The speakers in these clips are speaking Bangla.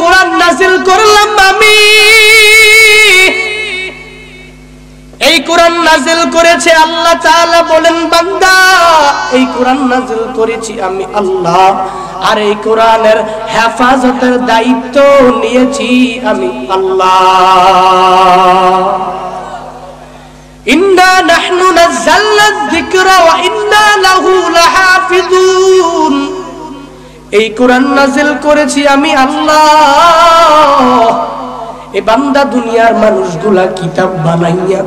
কোরআন নাযিল করলাম আমি, এই কোরআন নাযিল করেছে আল্লাহ তাআলা। বলেন বান্দা, এই কোরআন নাযিল করেছি আমি আল্লাহ, আর এই কোরআনের হেফাজতের দায়িত্ব নিয়েছি আমি আল্লাহ। ইন্না নাহনু নাযালনা যিকরা ওয়া ইন্না লাহু লাহাফিজুন। এই কোরআন নাযিল করেছি আমি আল্লাহ। এ বান্দা দুনিয়ার মানুষগুলা কিতাব বানাইয়া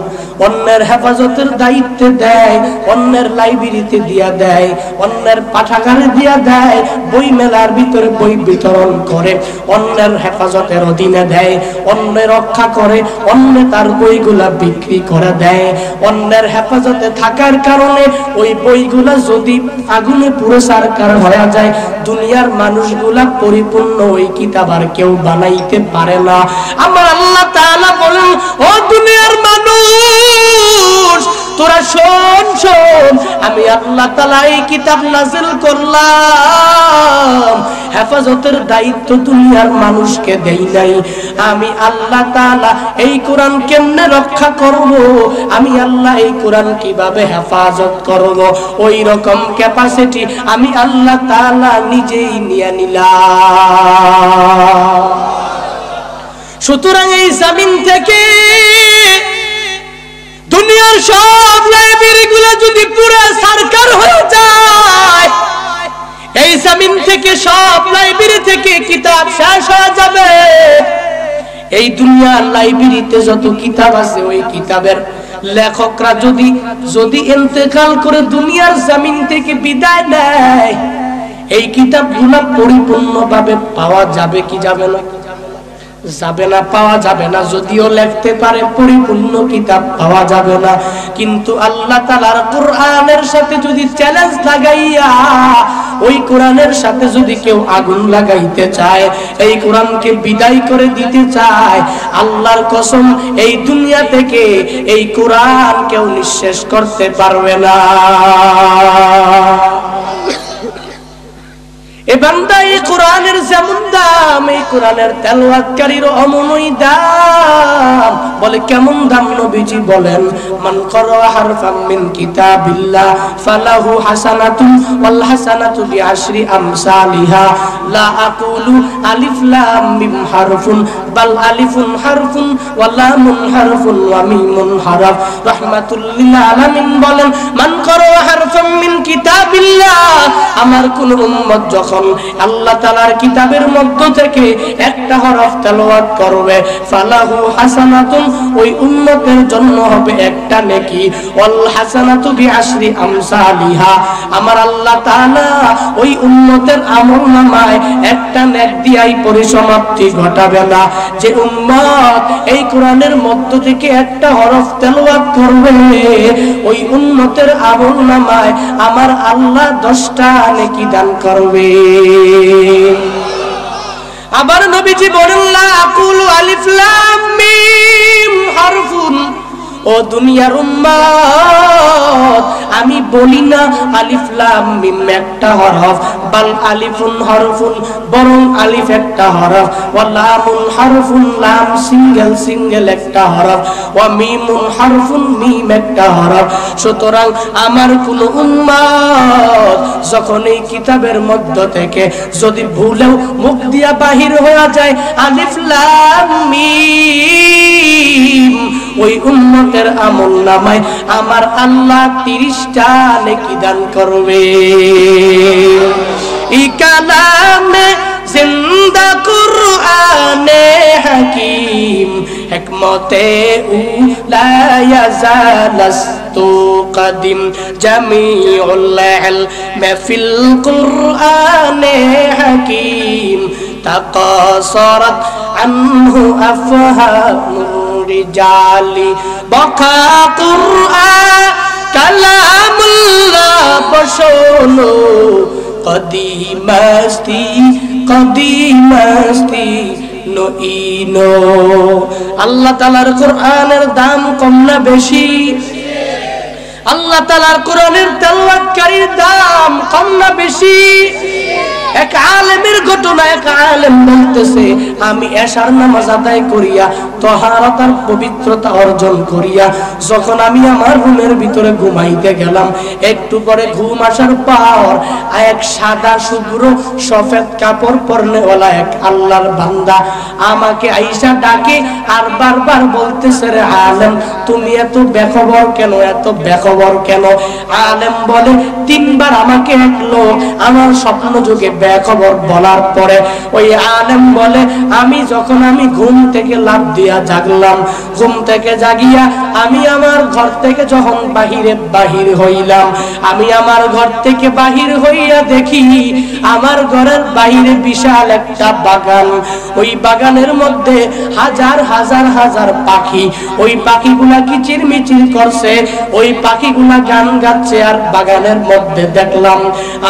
অন্যের হেফাজতের দায়িত্বে দেয়, অন্যের লাইব্রেরিতে দিয়া দেয়, অন্যের পাঠাগারে দিয়া দেয়, বই মেলার ভিতরে বই বিতরণ করে, অন্যের হেফাজতের অধীনে দেয়, অন্যের রক্ষা করে, অন্য তার বইগুলা বিক্রি করে দেয়। অন্যের হেফাজতে থাকার কারণে ওই বইগুলা যদি আগুনে পুড়ে ছারখার হয়ে যায়, দুনিয়ার মানুষগুলা পরিপূর্ণ ওই কিতাব আর কেউ বানাইতে পারে না। আমার আল্লাহ তাআলা বলেন, ও দুনিয়ার মানুষ, তোরা শোন শোন, আমি আল্লাহ তাআলা এই কিতাব নাযিল করলাম, হেফাজতের দায়িত্ব দুনিয়ার মানুষকে দেই নাই। আমি আল্লাহ তাআলা এই কোরআন কেমনে রক্ষা করব, আমি আল্লাহ এই কোরআন কিভাবে হেফাজত করব, ওই রকম ক্যাপাসিটি আমি আল্লাহ তাআলা নিজেই নিয়ে নিলাম। সুতরাং এই জমিন থেকে দুনিয়ার সব লাইব্রেরিগুলো যদি পুরো সরকার হয়ে যায়, এই জমিন থেকে সব লাইব্রেরি থেকে কিতাব শেষ হয়ে যাবে। এই দুনিয়ার লাইব্রেরিতে যত কিতাব আছে, ওই কিতাবের লেখকরা যদি ইন্তেকাল করে দুনিয়ার জমিন থেকে বিদায় নেয়, এই কিতাবগুলো পরিপূর্ণভাবে পাওয়া যাবে কি যাবে না? যাবে না, পাওয়া যাবে না। যদিও লিখতে পারে, পরিপূর্ণ কিতাব পাওয়া যাবে না। কিন্তু আল্লাহ তাআলার কোরআনের সাথে যদি চ্যালেঞ্জ লাগাইয়া ওই কোরআনের সাথে যদি কেউ আগুন লাগাইতে চায়, এই কোরআনকে বিদায় করে দিতে চায়, আল্লাহর কসম এই দুনিয়া থেকে এই কোরআন কেউ নিঃশেষ করতে পারবে না। এ বান্দা, এই কোরআনের যেমন দাম, এই কোরআনের তেলাওয়াতকারীর অমনই দাম। বলে কেমন দাম? নবীজি বলেন, মান ক্বারা হারফাম মিন কিতাবিল্লাহ ফালাহু হাসানাতুন ওয়াল হাসানাতু বিআশরি আমসালিহা। লা আকুলু আলিফ লাম মিম হারফুন, বাল আলিফুন হারফুন ওয়া লামুন হারফুন ওয়া মিমুন হারফ। রাহমাতুল লিল আলামিন বলেন, মান ক্বারা হারফাম মিন কিতাবিল্লাহ, আমার কোন উম্মত যখন আল্লাহ তাআলার কিতাবের মধ্য থেকে একটা হরফ তেলাওয়াত করবে, ফালাহু হাসানাতুন, ওই উম্মতের জন্য হবে একটা নেকি, ওয়াল হাসানাতু বিআশরি আমসালিহা, আমার আল্লাহ তাআলা ওই উম্মতের আমলনামায় একটা নেক দিয়াই পরিসমাপ্তি ঘটাবে না। যে উম্মত এই কোরআনের মধ্য থেকে একটা হরফ তেলাওয়াত করবে, ওই উম্মতের আমলনামায় আমার আল্লাহ 10টা নেকি দান করবে। আবার নবীজি বলেন, লা আকুলু আলিফ লাম মিম হারফুন, ও দুনিয়ার উম্মত, আমি বলি না আলিফ লাম মিম একটা হরফ, বাল আলিফুন হরফুন, বরং আলিফ একটা হরফ, ওয়া লামুন হরফুন, লাম সিঙ্গেল একটা হরফ, ওয়া মিমুন হরফুন, মিম একটা হরফ। সুতরাং আমার কোন উম্মত যখন এই কিতাবের মধ্য থেকে যদি ভুলেও মুখ দিয়া বাহির হয়ে যায় আলিফ লাম মিম, ওই উম্মতের আমলনামায় আমার আল্লাহ 30টা নেকি দান করবে। ই কালামে জিন্দা কুরআনে হাকিম, হিকমতে উ লা ইয়াজালাস্তু কাদিম, জামিউল ইলমি ফিল কুরআনে হাকিম, তাকাসারাত আনহু আফহামুর রিজালি, বকা কুরআন কালামুল্লাহ বশোনো, কদিমাস্তি নইনো। আল্লাহ তাআলার কোরআনের দাম কম না বেশি? আল্লাহ তাআলার কোরআনের তেলাওয়াতকারীর দাম কম না বেশি? এক আলেমের ঘটনা। এক আলেম বলতেছে, আমি এশার নামাজ আদায় করিয়া তাহারাত আর পবিত্রতা অর্জন করিয়া যখন আমি আমার রুমের ভিতরে ঘুমাইতে গেলাম, একটু পরে ঘুম আসার পর এক সাদা শুভ্র সফেদ কাপড় পরনেওয়ালা এক আল্লাহর বান্দা আমাকে আইসা ডাকে আর বারবার বলতেছে, রে আলেম তুমি এত বেখবর কেন, এত বেখবর কেন? আলেম বলে, তিনবার আমাকে এক লোক আমার স্বপ্ন যুগে বেখবর বলার পরে ওই আলেম বলে, আমি ঘুম থেকে লাফ দিয়া জাগলাম, ঘুম থেকে জাগিয়া আমি আমার ঘর থেকে যখন বাহির হইলাম, আমি আমার ঘর থেকে বাহির হইয়া দেখি আমার ঘরের বাইরে বিশাল একটা বাগান। ওই বাগানের মধ্যে হাজার হাজার হাজার পাখি, ওই পাখিগুলা কিচিরমিচির করছে, ওই পাখিগুলা গান গাচ্ছে। আর বাগানের মধ্যে দেখলাম,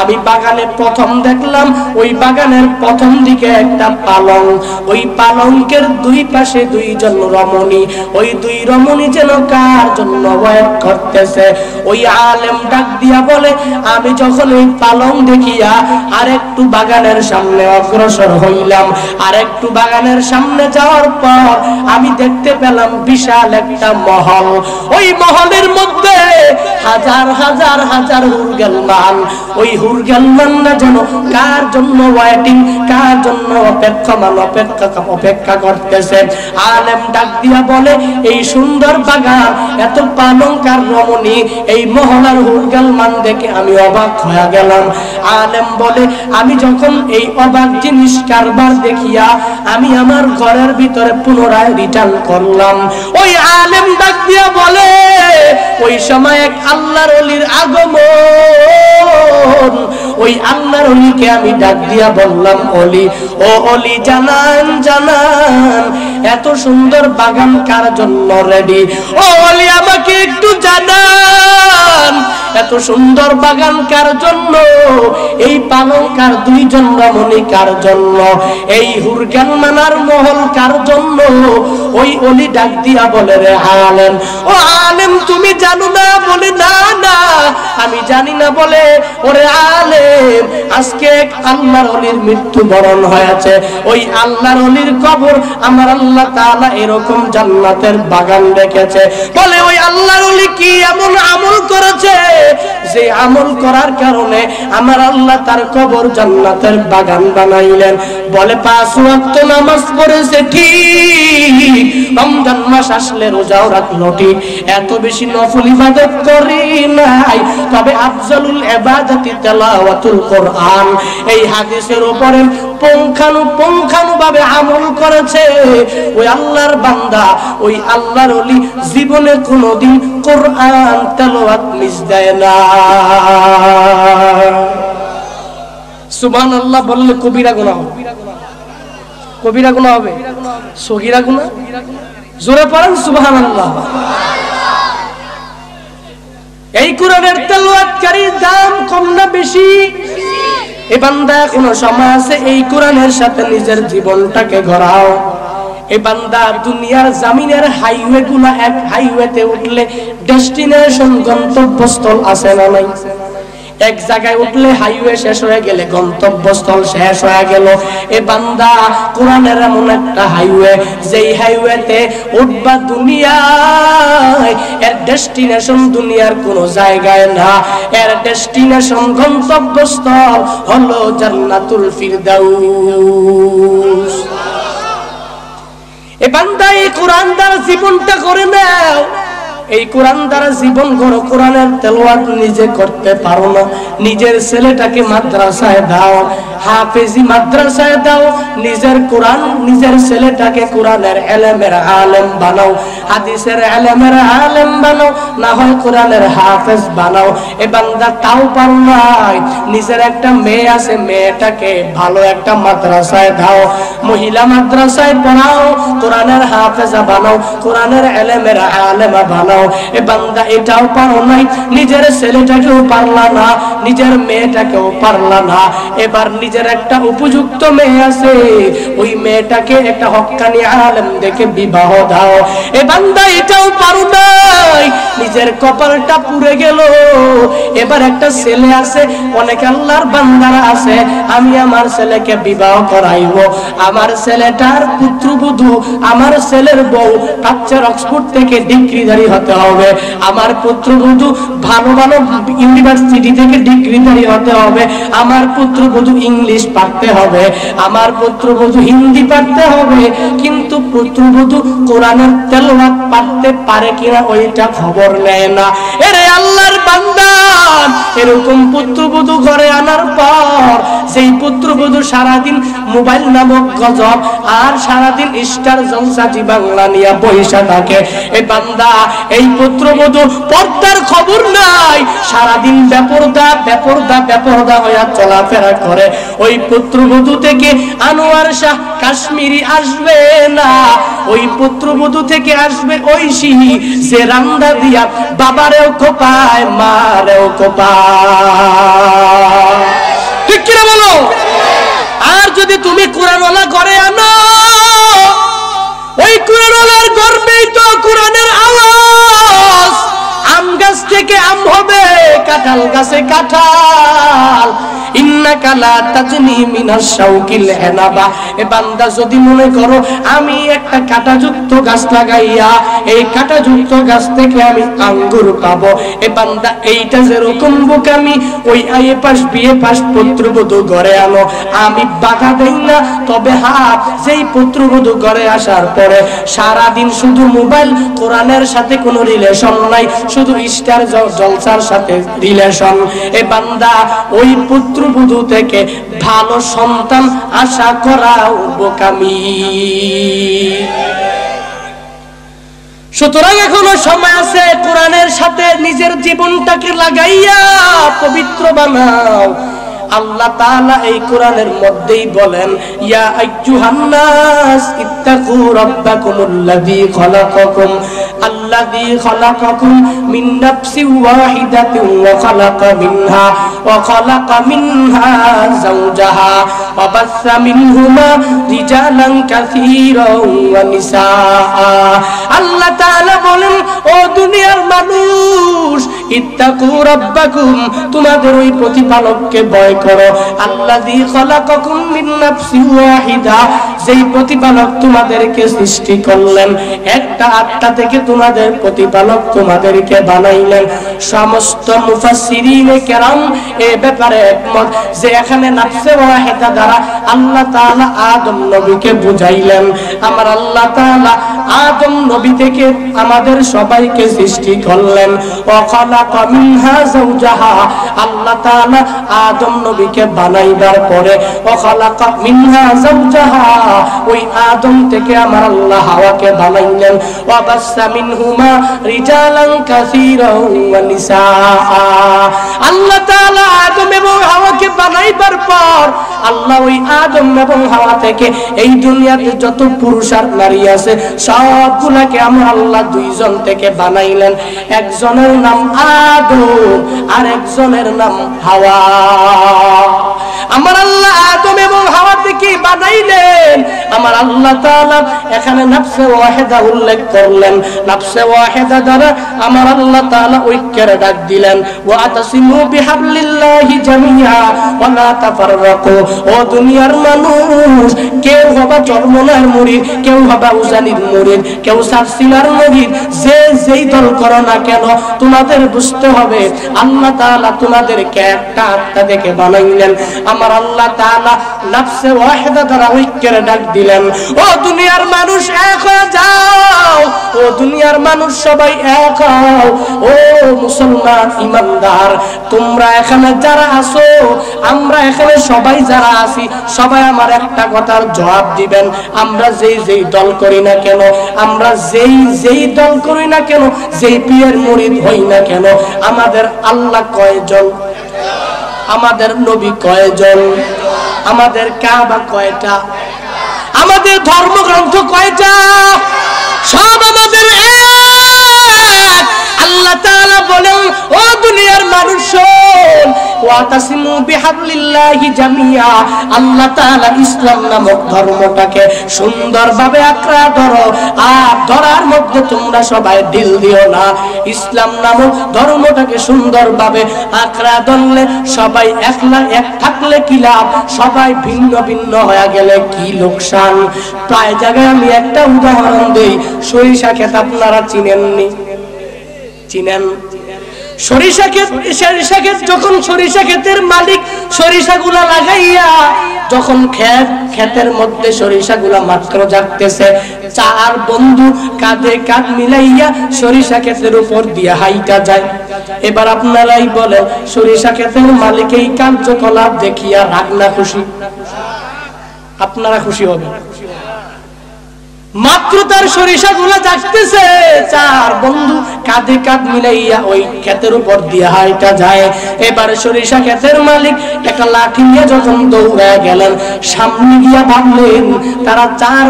আমি বাগানে প্রথম দেখলাম ওই বাগানের প্রথম দিকে একটা পালং, ওই পালঙ্কের দুই পাশে দুইজন রমণী, ওই দুই রমণী যেন কার জন্য ওয়েট করতেছে। ওই আলেম ডাক দিয়া বলে, আমি যখন ওই পালং দেখিয়া আর একটু বাগানের সামনে অগ্রসর হইলাম, আর একটু বাগানের সামনে যাওয়ার পর আমি দেখতে পেলাম বিশাল একটা মহল। ওই মহলের মধ্যে হাজার হাজার হাজার হুরগালমান, ওই হুরগালমান না যেন কার জন্য ওয়েটিং, কার জন্য অপেক্ষা করতেছে। আলেম ডাক দিয়া বলে, এই সুন্দর বাগান, এত পালঙ্কার রমণী, এই মহলার হুরগালমান দেখে আমি অবাক হয়ে গেলাম। আলেম বলে, আমি যখন এই অবাক জিনিস কারবার দেখিয়া আমি আমার ঘরের ভিতরে পুনরায় রিটার্ন করলাম। ওই আলেম ডাক দিয়া বলে, ওই সময় এক আল্লাহর ওলির আগমন। ওই আল্লাহর ওলিকে আমি ডাক দিয়া বললাম, ওলি, ও ওলি, জানান জানান এত সুন্দর বাগান কার জন্য রেডি? ও ওলি, আমাকে একটু জানান এত সুন্দর বাগান কার জন্য? এই পালঙ্কার দুইজন রমণী কার জন্য? এই হুরগালমানার মহল কার জন্য? ওই ওলি ডাক দিয়া বলে, রে আলেম, ও আলেম তুমি জানো না? বলে, না না আমি জানি না। বলে, ওরে আলেম, আজকে এক আল্লাহর ওলির মৃত্যুবরণ হয়েছে। ওই আল্লাহর ওলির কবর আমার আল্লাহ তাআলা এরকম জান্নাতের বাগান রেখেছে। বলে, ওই আল্লাহর ওলি কি এমন আমল করেছে যে আমল করার কারণে আমার আল্লাহ তার কবর জান্নাতের বাগান বানাইলেন? বলে, 5 ওয়াক্ত নামাজ পড়েছে ঠিক, রমজান মাস আসলে রোজাও রাখলো ঠিক, এত বেশি নফল ইবাদত করি নাই, তবে আফজালুল ইবাদাতি তিলাওয়াতুল কোরআন, এই হাদিসের উপরে পুঙ্খানুপুঙ্খানুভাবে আমল করেছে ওই আল্লাহর বান্দা, ওই আল্লাহর ওলি জীবনে কোনোদিন কোরআন তেলাওয়াত মিস দেয় না। সুবহানাল্লাহ বললে কবিরা গুনাহ হবে, কবিরা গুনাহ হবে, সগীরা গুনাহ। জোরে পড়েন সুবহানাল্লাহ। এই কোরআনের তেলাওয়াতকারীর দাম কম না বেশি? এই বান্দা এখনো সময় আছে, এই কোরআনের সাথে নিজের জীবনটাকে গড়াও। এই বান্দা দুনিয়ার জামিনের হাইওয়ে গুলা, এক হাইওয়েতে উঠলে ডেস্টিনেশন, গন্তব্যস্থল আছে না নাই? এক জায়গায় উঠলে হাইওয়ে শেষ হয়ে গেলে গন্তব্যস্থল শেষ হয়ে গেল। এ বান্দা, কোরআনের এমন একটা হাইওয়ে, যেই হাইওয়েতে উঠবা দুনিয়ায়, এর ডেস্টিনেশন দুনিয়ার কোনো জায়গায় না, এর ডেস্টিনেশন, গন্তব্যস্থল হলো জান্নাতুল ফিরদাউস। এ বান্দা, এই কোরআন দ্বারা জীবনটা করে নাও। এই কোরআন দ্বারা জীবন গড়ো। কোরআনের তেলাওয়াত নিজে করতে পারো না, নিজের ছেলেটাকে মাদ্রাসায় দাও, হাফেজি মাদ্রাসায় দাও, নিজের কোরআন, নিজের ছেলেটাকে কোরআনের ইলমের আলেম বানাও, হাদিসের ইলমের আলেম বানাও, না হয় কোরআনের হাফেজ বানাও। এ বান্দা তাও পারো নাই, নিজের একটা মেয়ে আছে, মেয়েটাকে ভালো একটা মাদ্রাসায় দাও, মহিলা মাদ্রাসায় পড়াও, কোরআনের হাফেজা বানাও, কোরআনের ইলমের আলেমা বানাও। দাও। এ বান্দা এটাও পারো নাই, নিজের ছেলেটাকেও পারলা না, নিজের মেয়েটাকেও পারলা না, এবার নিজের একটা উপযুক্ত মেয়ে আছে, ওই মেয়েটাকে একটা হক্কানি আলেম দেখে বিবাহ দাও। এ বান্দা এটাও পারো নাই, নিজের কপালটা পুড়ে গেল, এবার একটা ছেলে আছে, অনেক আল্লাহর বান্দারা আছে, আমি আমার ছেলেকে বিবাহ করাইব, আমার ছেলেটার পুত্রবধূ, আমার ছেলের বউ বাচ্চার অক্সফোর্ড থেকে ডিগ্রিধারী হতে হবে, আমার পুত্রবধূ ভালো ভালো ইউনিভার্সিটি থেকে ডিগ্রিধারী হতে হবে, আমার পুত্রবধূ ইংলিশ পারতে হবে, আমার পুত্রবধূ হিন্দি পারতে হবে, কিন্তু পুত্রবধূ কোরআনের তেলাওয়াত পারতে পারে কিনা ওইটা খবর নেয় না। এরে আল্লাহর বান্দা, এরকম পুত্রবধূ ঘরে আনার পর সেই পুত্রবধূ সারাদিন মোবাইল নামক গজব আর সারাদিন স্টার জলসা জি বাংলা নিয়ে বইসা থাকে। এই বান্দা, এই পুত্রবধূ পর্দার খবর নাই, সারাদিন বেপরদা বেপরদা বেপরদা হইয়া চলাফেরা করে। ওই পুত্রবধূ থেকে আনোয়ার শাহ কাশ্মীরি আসবে না, ওই পুত্রবধূ থেকে আসবে ঐশী, যে রান্দা দিয়া বাবারেও কোপায় মারেও কোপায়। ঠিক কিনা বলো? আর যদি তুমি কোরআনওয়ালা ঘরে আনো, ওই কোরআনওয়ালার গর্বেই তো কোরআনের আওয়াজ। আম গাছ থেকে আম হবে, কাঁঠাল গাছে কাঁঠাল। ইন্নাকা লা তাজনি মিনাশ শাউকিল হানাবা। এ বান্দা, যদি মনে করো আমি একটা কাঁটাযুক্ত গাছ লাগাইয়া এই কাঁটাযুক্ত গাছ থেকে আমি আঙ্গুর পাবো, এ বান্দা এইটা যেরকম বোকামি, ওই আয়ে পাশ বিয়ে পাশ পুত্রবধূ ঘরে আনো, আমি বাধা দেই না। তবে হ্যাঁ, যেই পুত্রবধূ ঘরে আসার পরে সারাদিন শুধু মোবাইল, কোরআনের সাথে কোনো রিলেশন নাই, শুধু স্টার জলসার সাথে রিলেশন, এ বান্দা ওই পুত্রবধূ থেকে ভালো সন্তান আশা করাও বোকামি। সুতরাং এখনো সময় আছে, কোরআনের সাথে নিজের জীবনটাকে লাগাইয়া পবিত্র বানাও। আল্লাহ তাআলা এই কোরআনের মধ্যেই বলেন, ইয়া আইয়ুহান নাস ইত্তাকু রাব্বাকুমুল্লাযী খালাকাকুম আল্লাযী খালাকাকুম মিন নাফসিন ওয়াহিদাতিন ওয়া খালাকা মিনহা যাওজাহা ওয়া বাসসা মিনহুমা রিজালান কাসীরান ওয়া নিসাআ। আল্লাহ তাআলা বলেন, ও দুনিয়ার মানুষ, ইত্তাকু রাব্বাকুম, তোমাদের ওই প্রতিপালককে ভয় করো, আল্লাযী খালাকাকুম মিন নাফসিন ওয়াহিদা, যেই প্রতিপালক তোমাদেরকে সৃষ্টি করলেন, একটা আত্মা থেকে তোমাদের প্রতিপালক তোমাদেরকে বানাইলেন। সমস্ত মুফাসসিরিনে কেরাম এই ব্যাপারে একমত যে এখানে নাফসে ওয়াহিদা দ্বারা আল্লাহ তাআলা আদম নবীকে বুঝাইলেন। আমার আল্লাহ তাআলা আদম নবী থেকে আমাদের সবাইকে সৃষ্টি করলেন। ওয়া খালাকা মিনহা যাওজাহা, আল্লাহ তাআলা আদম নবীকে বানাইবার পরে ওয়া খালাকা মিনহা যাওজাহা, ওই আদম থেকে আমার আল্লাহ হাওয়াকে বানাইলেন। ওয়া বাসসা মিনহুমা রিজালান কাসীরান ওয়া নিসাআ। আল্লাহ তাআলা আদম এবং হাওয়াকে বানাইবার পর আল্লাহ ওই আদম এবং হাওয়া থেকে এই দুনিয়াতে যত পুরুষ আর নারী আছে সবগুলাকে আমার আল্লাহ দুইজন থেকে বানাইলেন। একজনের নাম আদম আর একজনের নাম হাওয়া। আমার আল্লাহ আদম এবং হাওয়া থেকে বানাইলেন। আমার আল্লাহ তাআলা এখানে নাফসে ওয়াহিদা উল্লেখ করলেন। নাফসে ওয়াহিদা দ্বারা আমার আল্লাহ তাআলা ঐক্যের ডাক দিলেন। ওয়া আতাসিমু বিহাবলিল্লাহি জামিআ ওয়া লা তাফাররাকু। ও দুনিয়ার মানুষ, কেউ হবা চরমনার মুরিদ, কেউ হবা উজানির মুরিদ, কেউ সারসিনার মুরিদ, যে যেই দল করো না কেন, তোমাদের বুঝতে হবে আল্লাহ তাআলা তোমাদেরকে একটা আত্মা থেকে বানাইলেন। আমার আল্লাহ তাআলা নাফসে ওয়াহিদা দ্বারা ঐক্যের ডাক দিলেন। ও দুনিয়ার মানুষ এক হয়ে যাও, ও দুনিয়ার মানুষ সবাই এক হও। ও মুসলমান ইমানদার, তোমরা এখানে যারা আছো, আমরা এখানে সবাই যারা আছি, সবাই আমার একটা কথার জবাব দিবেন। আমরা যেই যেই দল করি না কেন, আমরা যেই যেই দল করি না কেন, যেই পীরের মুরিদ হই না কেন, আমাদের আল্লাহ কয়জন, আমাদের নবী কয়জন, আমাদের কাবা কয়টা, আমাদের ধর্মগ্রন্থ কয়টা, সব আমাদের এক। আল্লাহ তাআলা বলেন, ও দুনিয়ার মানুষ শোন, ওয়াতাসিমু বিহাবলিল্লাহি জামিয়া, আল্লাহ তাআলা ইসলাম নামক ধর্মটাকে সুন্দরভাবে আঁকড়া ধরো, আর ধরার মধ্যে তোমরা সবাই ঢিল দিও না। ইসলাম নামক ধর্মটাকে সুন্দরভাবে আঁকড়া ধরলে সবাই একলা এক থাকলে কি লাভ, সবাই ভিন্ন ভিন্ন হয়ে গেলে কি লোকসান। প্রায় জায়গায় আমি একটা উদাহরণ দেই, সরিষা ক্ষেত আপনারা চিনেননি? চিনেন? সরিষা ক্ষেত যখন সরিষা ক্ষেতের মালিক সরিষাগুলা লাগাইয়া যখন ক্ষেতের মধ্যে সরিষাগুলা মাত্র জাগতেছে, চার বন্ধু কাঁধে কাঁধ মিলাইয়া সরিষা ক্ষেতের উপর দিয়ে হাইটা যায়। এবার আপনারাই বলেন, সরিষা ক্ষেতের মালিক এই কার্যকলাপ দেখিয়া রাগ না খুশি? আপনারা খুশি হবেন? মাত্র তার সরিষাগুলা জাগতেছে, চার বন্ধু কাঁধে কাঁধ মিলাইয়া ওই ক্ষেতের উপর দিয়ে হাইটা যায়। এবারে সরিষা ক্ষেতের মালিক একটা লাঠি নিয়ে যখন দৌড়ে গেলেন, সামনে গিয়া ভাবলেন তারা চার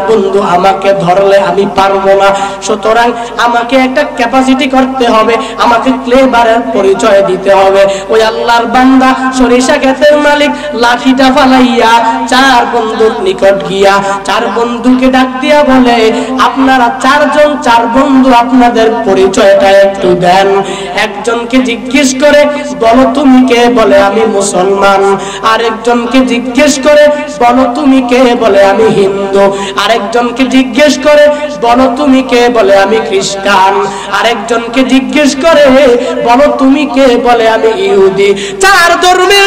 বন্ধু আমাকে ধরলে আমি পারবো না, সুতরাং আমাকে একটা ক্যাপাসিটি করতে হবে, আমাকে ক্লেভারের পরিচয় দিতে হবে। ওই আল্লাহর বান্দা সরিষা ক্ষেতের মালিক লাঠিটা ফালাইয়া চার বন্ধুর নিকট গিয়া চার বন্ধুকে ডাক দিয়া বলে, আপনারা চার বন্ধু আপনাদের পরিচয়টা একটু দেন। একজনকে জিজ্ঞেস করে, বলো তুমি কে? বলে আমি মুসলমান। আরেকজনকে জিজ্ঞেস করে, বলো তুমি কে? বলে আমি হিন্দু। আরেকজনকে জিজ্ঞেস করে, বলো তুমি কে? বলে আমি খ্রিস্টান। আরেকজনকে জিজ্ঞেস করে, বলো তুমি কে? বলে আমি ইহুদি। চার ধর্মের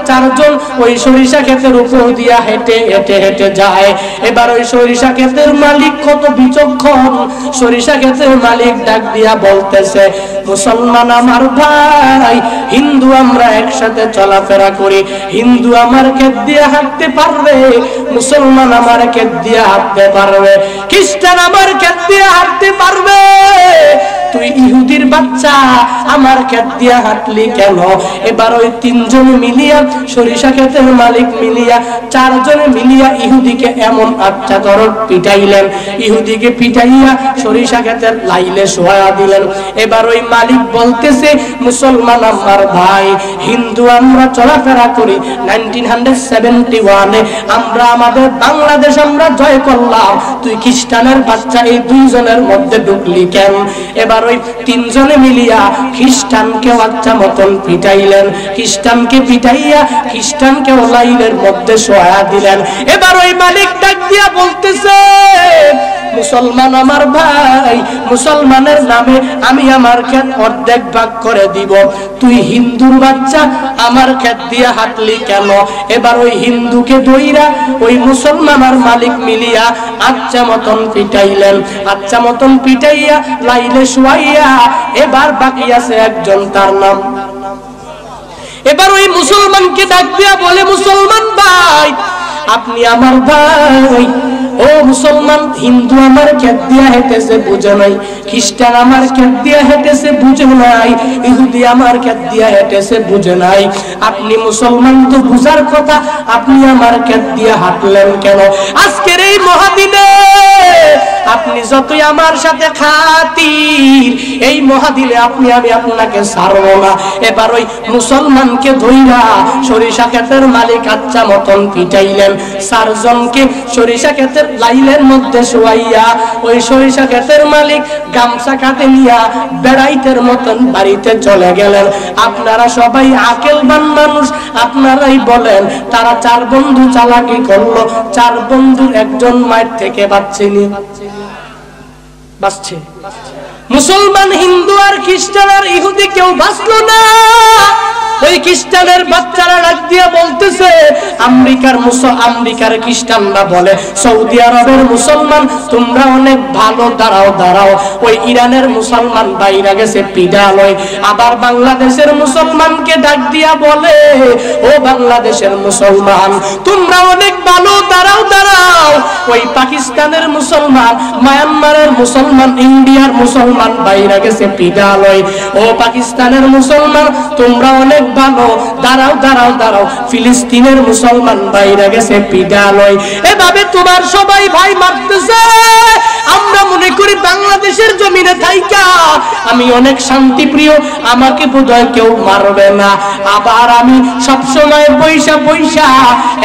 চারজন ওই সরিষা ক্ষেতের উপর দিয়া হেঁটে যায়। এবার ওই সরিষা ক্ষেতের মালিক কত বিচক্ষণ, সরিষা ক্ষেতের মালিক ডাক দিয়া বলতেছে, মুসলমান আমার ভাই, হিন্দু আমরা একসাথে চলাফেরা করি, হিন্দু আমার ক্ষেত দিয়ে হাঁটতে পারবে, মুসলমান আমার ক্ষেত দিয়ে হাঁটতে পারবে, খ্রিস্টান আমার ক্ষেত দিয়ে হাঁটতে পারবে, তুই ইহুদির বাচ্চা আমার ক্ষেত দিয়া হাঁটলি কেন? এবার ওই তিনজনে মিলিয়া সরিষা ক্ষেতের মালিক মিলিয়া চারজনে মিলিয়া ইহুদিকে এমন অত্যাচার পিটাইলেন, ইহুদিকে পিটাইয়া সরিষা ক্ষেতের লাইলে শোয়া দিলেন। এবার ওই মালিক বলতেছে, মুসলমান আমার ভাই, হিন্দু আমরা চলাফেরা করি, 1971 আমরা আমাদের বাংলাদেশ আমরা জয় করলাম, তুই খ্রিস্টানের বাচ্চা এই দুইজনের মধ্যে ঢুকলি কেন? এবার ওই তিনজনে মিলিয়া খ্রিস্টানকে বাচ্চা মতন পিটাইলেন, খ্রিস্টানকে পিটাইয়া খ্রিস্টানকে লাইনের মধ্যে শোয়া দিলেন। এবার ওই মালিক ডাক দিয়া বলতেছে, মুসলমান আমার ভাই, মুসলমানের নামে আমি আমার ক্ষেত অর্ধেক ভাগ করে দিব, তুই হিন্দুর বাচ্চা আমার ক্ষেত দিয়ে হাঁটলি কেন? এবার ওই হিন্দুকে দইরা ওই মুসলমান আর মালিক মিলিয়া আচ্ছা মতন পিটাইলেন, আচ্ছা মতন পিটাইয়া লাইলে শুয়াইয়া এবার বাকি আছে একজন, তার নাম। এবার ওই মুসলমানকে ডাক দিয়া বলে, মুসলমান ভাই, আপনি আমার ভাই, ও মুসলমান, হিন্দু আমার ক্ষেত দিয়া হেঁটেছে বুঝে নাই, খ্রিস্টান আমার ক্ষেত দিয়া হেঁটেছে বুঝে নাই, ইহুদি আমার ক্ষেত দিয়া হেঁটেছে বুঝে নাই, আপনি মুসলমান তো বুঝার কথা, আপনি আমার ক্ষেত দিয়া হাঁটলেন কেন? আজকের এই মহাদিনে আপনি যতই আমার সাথে খাতির, এই মহাদিনে আমি আপনাকে ছাড়বো না। এবার ওই মুসলমানকে ধইরা সরিষা ক্ষেতের মালিক আচ্ছা মতন পিটাইলেন, চারজনকে সরিষা ক্ষেতের লাইলের মধ্যে শোয়াইয়া ওই সরিষা ক্ষেতের মালিক গামছা কাঁধে নিয়া বেড়াইতের মতন বাড়িতে চলে গেলেন। আপনারা সবাই আকেলবান মানুষ, আপনারাই বলেন তারা চার বন্ধু চালাকি করলো, চার বন্ধুর একজন মায়ের থেকে বাঁচছেনি, বাঁচছে। মুসলমান, হিন্দু আর খ্রিস্টান আর ইহুদি কেউ বাঁচলো না। ওই খ্রিস্টানের বাচ্চারা ডাক দিয়া বলতেছে, আমেরিকার খ্রিস্টানরা বলে, সৌদি আরবের মুসলমান তোমরা অনেক ভালো, দাঁড়াও। ওই ইরানের মুসলমান বাইরে গেছে পিডালয়। আবার বাংলাদেশের মুসলমানকে ডাক দিয়া বলে, ও বাংলাদেশের মুসলমান তোমরা অনেক ভালো, দাঁড়াও। ওই পাকিস্তানের মুসলমান, মায়ানমারের মুসলমান, ইন্ডিয়ার মুসলমান বাইরে গেছে পিডালয়। ও পাকিস্তানের মুসলমান তোমরা অনেক ভালো, দাঁড়াও। ফিলিস্তিনের মুসলমান বাইরে গেছে পিডালয়। এভাবে তোমার সবাই ভাই মারতেছে, আমরা মনে করি বাংলাদেশের জমিনে থাইকা আমি অনেক শান্তি প্রিয়, আমাকে বোধহয় কেউ মারবে না। আবার আমি সবসময় পয়সা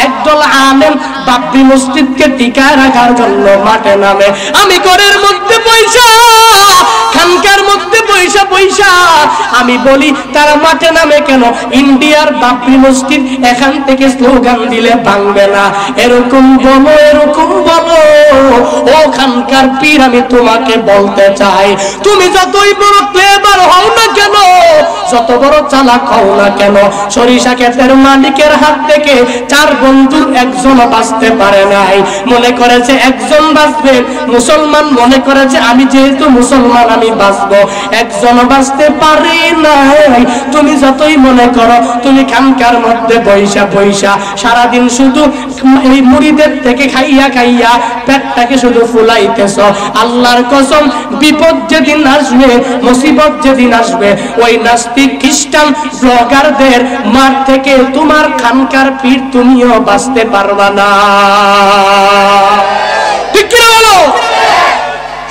একদল আলেম বাবরি মসজিদকে টিকায় রাখার জন্য মাঠে নামে। আমি ঘরের মধ্যে পয়সা, খানকার মধ্যে পয়সা আমি বলি তারা মাঠে নামে কেন? ইন্ডিয়ার বাবরি মসজিদ এখান থেকে স্লোগান দিলে ভাঙবে না, এরকম বলো ও খানকার পীর। আমি তোমাকে বলতে চাই, তুমি যতই বড় ক্লেভার হও না কেন, যত বড় চালাক হও না কেন, সরিষা ক্ষেতের মালিকের হাত থেকে 4 বন্ধুর একজন বাঁচতে পারে নাই। মনে করেছে একজন বাঁচবে, মুসলমান মনে করেছে আমি যেহেতু মুসলমান আমি বাঁচবো, একজন বাঁচতে পারে নাই। তুমি যতই মনে করো তুমি খানকার মধ্যে পয়সা সারাদিন শুধু এই মুড়িদের থেকে খাইয়া পেটটাকে শুধু ফুলাইতেছ, আল্লাহর কসম বিপদ যেদিন আসবে, মুসিবত যেদিন আসবে, ওই নাস্তিক খ্রিস্টান ব্লগারদের মার থেকে তোমার খানকার পীর তুমিও বাঁচতে পারবা না। ঠিক কি বলো?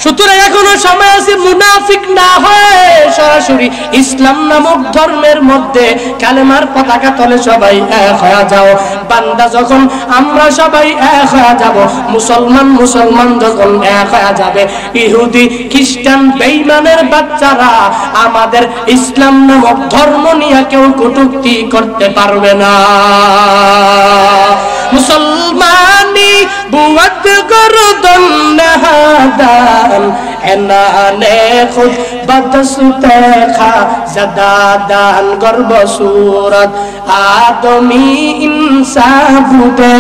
সুতরাং এখনো সময় আছে মুনাফিক না হয়ে সরাসরি ইসলাম নামক ধর্মের মধ্যে কালেমার পতাকা তলে সবাই এক হয়ে যাও। বান্দা যখন আমরা সবাই এক হয়ে যাব, মুসলমান যখন এক হয়ে যাবে, ইহুদি খ্রিস্টান বেঈমানের বাচ্চারা আমাদের ইসলাম নামক ধর্ম নিয়ে কেউ কটূক্তি করতে পারবে না। মুসলমানি বুয়াত গরদন নাহাদান এনানে খুদ বদসুতে খা জাদাদান গর্ব সুরত আদমি ইনসাবুদে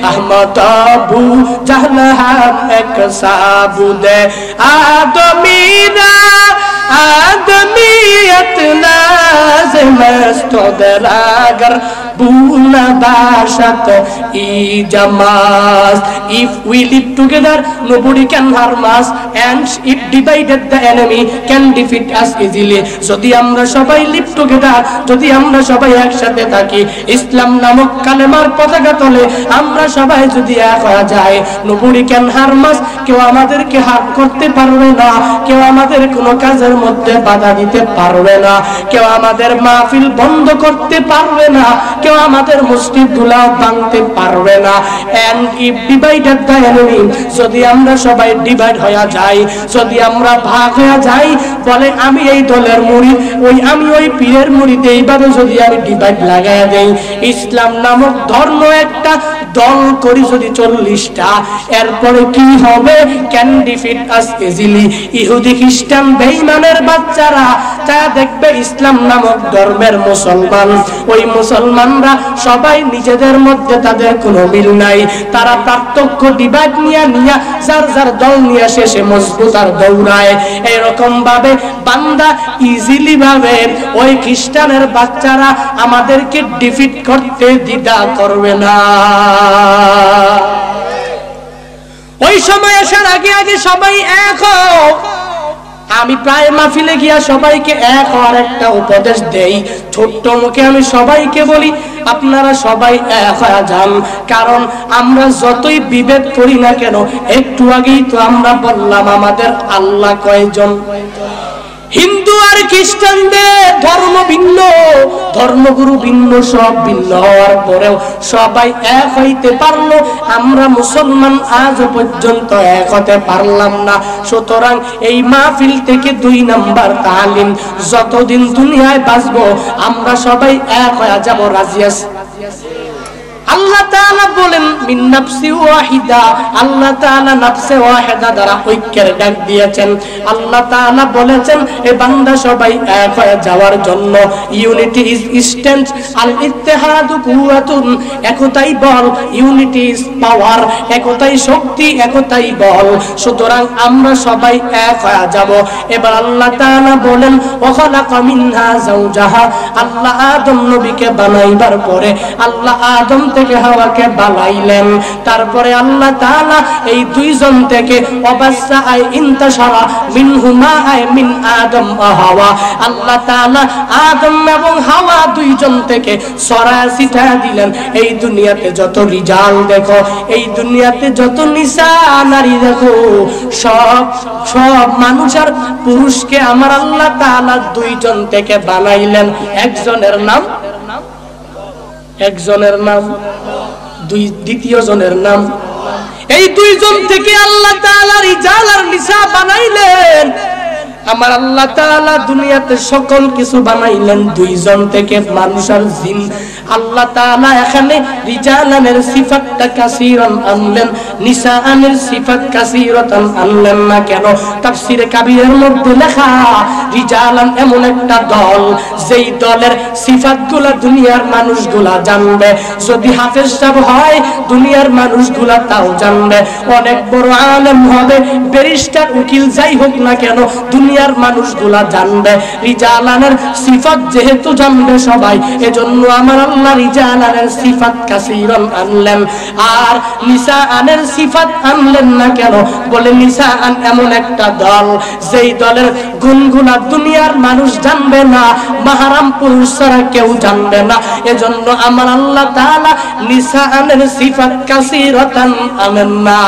আহমদ আবু জাহল হাম এক সাবুদে आदमियत लाज़िमस्त दरागर बुना बाशत ई Jamas. If we live together, nobody can harm us, and if divided, the enemy can defeat us easily. যদি আমরা সবাই live together, যদি আমরা সবাই একসাথে থাকি, ইসলাম নামক কালেমার পতাকা তলে আমরা সবাই যদি এক হয়ে যাই, nobody can harm us, কেউ আমাদেরকে হাত করতে পারবে না, কেউ আমাদের কোনো কাজের মধ্যে বাধা দিতে পারবে না, কেউ আমাদের মাহফিল বন্ধ করতে পারবে না, কেউ আমাদের মসজিদগুলো ভাঙতে পারবে না। And if divided the enemy, যদি আমরা সবাই ডিভাইড হয়ে যাই, যদি আমরা ভাগ হয়ে যাই, বলে আমি এই দলের মুরিদ, আমি ওই পীরের মুরিদ, এইভাবে যদি আমি ডিভাইড লাগাইয়া দেই, ইসলাম নামক ধর্ম একটা দল করি যদি 40টা, এরপরে কি হবে? Can defeat us easily. ইহুদি খ্রিস্টান বেঈমানের বাচ্চারা তা দেখবে ইসলাম নামক ধর্মের মুসলমান, ওই মুসলমানরা সবাই নিজেদের মধ্যে তাদের কোনো মিল নাই, তারা পার্থক্য ডিভাইড নিয়ে যার যার দল নিয়ে শেষে মজবুত আর দৌড়ায়। এরকম ভাবে বান্দা ইজিলি ভাবে ওই খ্রিস্টানের বাচ্চারা আমাদেরকে ডিফিট করতে দ্বিধা করবে না। ওই সময় আসার আগে আগে সবাই এক হও। আমি প্রায় মাহফিলে গিয়া সবাইকে এক হওয়ার একটা উপদেশ দেই, ছোট্ট মুখে আমি সবাইকে বলি আপনারা সবাই এক হয়ে যান। কারণ আমরা যতই বিভেদ করি না কেন, একটু আগেই তো আমরা বললাম আমাদের আল্লাহ কয়জন? হিন্দু আর খ্রিস্টানদের ধর্ম ভিন্ন, ধর্মগুরু ভিন্ন, সব ভিন্ন হওয়ার পরেও সবাই এক হইতে পারলো। আমরা মুসলমান আজ পর্যন্ত এক হতে পারলাম না। সুতরাং এই মাহফিল থেকে 2 নাম্বার তালিম, যতদিন দুনিয়ায় বাঁচবো আমরা সবাই এক হয়ে যাব। রাজি আছি? আল্লাহ তাআলা বলেন মিন নাফসি ওয়াহিদা, আল্লাহ তাআলা নাফসে ওয়াহিদা দ্বারা ঐক্যের ডাক দিয়েছেন। আল্লাহ তাআলা বলেছেন এ বান্দা সবাই এক হয়ে যাওয়ার জন্য। ইউনিটি ইজ স্ট্রেংথ, আল ইত্তেহাদু কুওয়াতুন, একতাই বল, ইউনিটি ইজ পাওয়ার, একতাই শক্তি, একতাই বল। সুতরাং আমরা সবাই এক হয়ে যাব। এবার আল্লাহ তাআলা বলেন ওয়া খালাকা মিনহা যাওজাহা, আল্লাহ আদম নবীকে বানাইবার পরে আল্লাহ আদম থেকে হাওয়াকে বানাইলেন, তারপরে আল্লাহ তাআলা এই দুইজন থেকে অবাসা আই ইনতাশারা মিনহুমা আই মিন আদম ওয়া হাওয়া, আল্লাহ তাআলা আদম এবং হাওয়া দুইজন থেকে ছড়ায় ছিটায় দিলেন। এই দুনিয়াতে যত রিজাল দেখো, এই দুনিয়াতে যত নিসা নারী দেখো, সব সব মানুষ আর পুরুষকে আমার আল্লাহ তাআলা দুইজন থেকে বানাইলেন। একজনের নাম দ্বিতীয় জনের নাম, এই দুইজন থেকে আল্লাহ তাআলা রিজাল আর নিসা বানাইলেন। আমার আল্লাহ তাআলা দুনিয়াতে সকল কিছু বানাইলেন দুইজন থেকে, মানুষ আর জিন। আল্লাহ তাআলা এখানে রিজালানের সিফাতটা কাসীরান আনলেন, নিসাআনের সিফাত কাসীরাতান আনলেন না কেন? তাফসীরে কাবীরের মধ্যে লেখা রিজালান এমন একটা দল, যেই দলের সিফাতগুলা দুনিয়ার মানুষগুলা জানবে। যদি হাফেজ সাহেব হয় দুনিয়ার মানুষগুলা তাও জানবে, অনেক বড় আলেম হবে, ব্যারিস্টার উকিল যাই হোক না কেন দুনিয়ার মানুষগুলা জানবে। রিজালানের সিফাত যেহেতু জানবে সবাই, এজন্য আমার আল্লাহ রিজালানের সিফাত কাসীরান আনলেন। আর নিসাআনের সিফাত আনলেন না কেন? বলে নিসাআন এমন একটা দল, যেই দলের গুণগুলা দুনিয়ার মানুষ জানবে না, মাহরাম পুরুষ ছাড়া কেউ জানবে না। এজন্য আমার আল্লাহ তাআলা নিসাআনের সিফাত কাসীরাতান আনেন না।